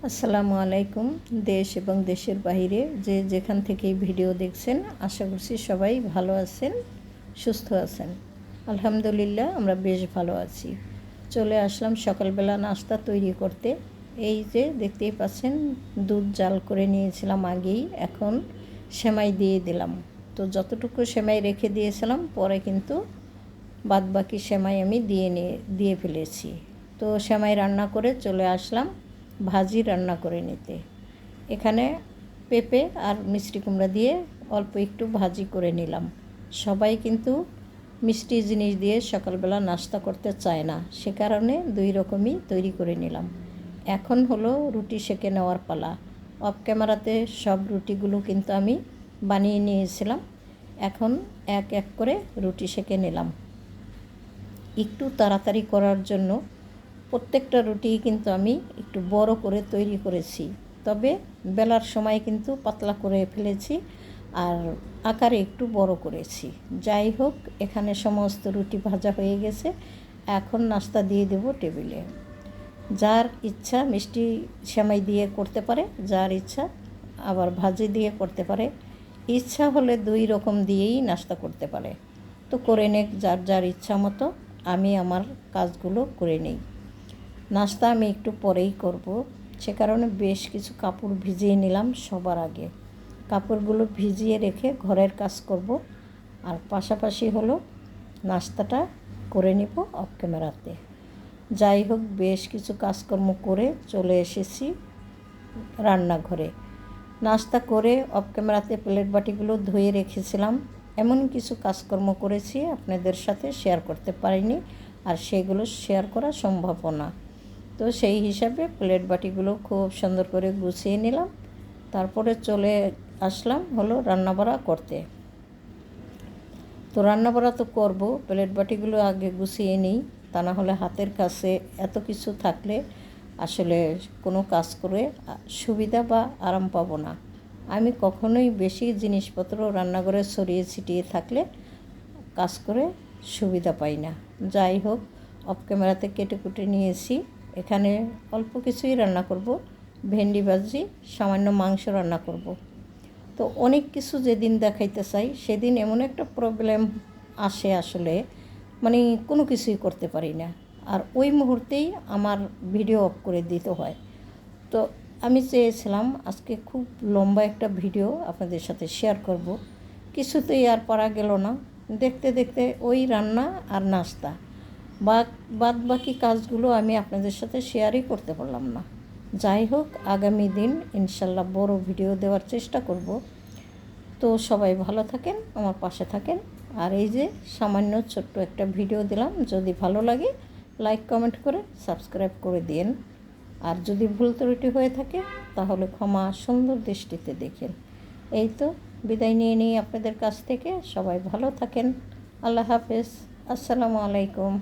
আসসালামু আলাইকুম। দেশ এবং দেশের বাইরে যে যেখান থেকে ভিডিও দেখছেন, আশা করছি সবাই ভালো আছেন, সুস্থ আছেন। আলহামদুলিল্লাহ আমরা বেশ ভালো আছি। চলে আসলাম সকালবেলা নাস্তা তৈরি করতে। এই যে দেখতেই পাচ্ছেন, দুধ জাল করে নিয়েছিলাম আগেই, এখন সেমাই দিয়ে দিলাম। তো যতটুকু সেমাই রেখে দিয়েছিলাম, পরে কিন্তু বাদবাকি সেমাই আমি দিয়ে ফেলেছি। তো সেমাই রান্না করে চলে আসলাম ভাজি রান্না করে নিতে। এখানে পেঁপে আর মিষ্টি কুমড়া দিয়ে অল্প একটু ভাজি করে নিলাম। সবাই কিন্তু মিষ্টি জিনিস দিয়ে সকালবেলা নাস্তা করতে চায় না, সে কারণে দুই রকমই তৈরি করে নিলাম। এখন হলো রুটি সেঁকে নেওয়ার পালা। অফ ক্যামেরাতে সব রুটিগুলো কিন্তু আমি বানিয়ে নিয়েছিলাম। এখন এক এক করে রুটি সেঁকে নিলাম। একটু তাড়াতাড়ি করার জন্য প্রত্যেকটা রুটি কিন্তু আমি একটু বড় করে তৈরি করেছি, তবে বেলার সময় কিন্তু পাতলা করে ফেলেছি আর আকারে একটু বড় করেছি। যাই হোক, এখানে সমস্ত রুটি ভাজা হয়ে গেছে। এখন নাস্তা দিয়ে দেব টেবিলে। যার ইচ্ছা মিষ্টি সেমাই দিয়ে করতে পারে, যার ইচ্ছা আবার ভাজি দিয়ে করতে পারে, ইচ্ছা হলে দুই রকম দিয়েই নাস্তা করতে পারে। তো করে নেক যার যার ইচ্ছা মতো। আমি আমার কাজগুলো করে নেই। নাস্তা আমি একটু পরেই করব, সে কারণে বেশ কিছু কাপড় ভিজিয়ে নিলাম সবার আগে। কাপড়গুলো ভিজিয়ে রেখে ঘরের কাজ করব, আর পাশাপাশি হলো নাস্তাটা করে নিব অফ ক্যামেরাতে। যাই হোক, বেশ কিছু কাজকর্ম করে চলে এসেছি রান্নাঘরে। নাস্তা করে অফ ক্যামেরাতে প্লেট বাটিগুলো ধুয়ে রেখেছিলাম। এমন কিছু কাজকর্ম করেছি আপনাদের সাথে শেয়ার করতে পারিনি, আর সেগুলো শেয়ার করা সম্ভব না। তো সেই হিসাবে প্লেট বাটিগুলো খুব সুন্দর করে গুছিয়ে নিলাম। তারপরে চলে আসলাম হলো রান্নাবাড়া করতে। তো রান্নাবাড়া তো করব, প্লেট বাটিগুলো আগে গুছিয়ে নিই, তা না হলে হাতের কাছে এত কিছু থাকলে আসলে কোনো কাজ করে সুবিধা বা আরাম পাবো না। আমি কখনোই বেশি জিনিসপত্র রান্নাঘরে ছড়িয়ে ছিটিয়ে থাকলে কাজ করে সুবিধা পাই না। যাই হোক, অফ ক্যামেরাতে কেটে কুটে নিয়েছি। এখানে অল্প কিছুই রান্না করব, ভেন্ডি ভাজি, সামান্য মাংস রান্না করব। তো অনেক কিছু যেদিন দেখাইতে চাই সেদিন এমন একটা প্রবলেম আসে, আসলে মানে কোনো কিছুই করতে পারি না, আর ওই মুহূর্তেই আমার ভিডিও অফ করে দিতে হয়। তো আমি চেয়েছিলাম আজকে খুব লম্বা একটা ভিডিও আপনাদের সাথে শেয়ার করব, কিছুতেই আর পারা গেল না। দেখতে দেখতে ওই রান্না আর নাস্তা, বাদ বাকি কাজগুলো আমি আপনাদের সাথে শেয়ারই করতে পারলাম না। যাই হোক, আগামী দিন ইনশাল্লাহ বড় ভিডিও দেওয়ার চেষ্টা করব। তো সবাই ভালো থাকেন, আমার পাশে থাকেন। আর এই যে সামান্য ছোট্ট একটা ভিডিও দিলাম, যদি ভালো লাগে লাইক কমেন্ট করে সাবস্ক্রাইব করে দিন। আর যদি ভুল ত্রুটি হয়ে থাকে তাহলে ক্ষমা সুন্দর দৃষ্টিতে দেখেন। এই তো বিদায় নিয়ে নিই আপনাদের কাছ থেকে। সবাই ভালো থাকেন। আল্লাহ হাফেজ। আসসালামু আলাইকুম।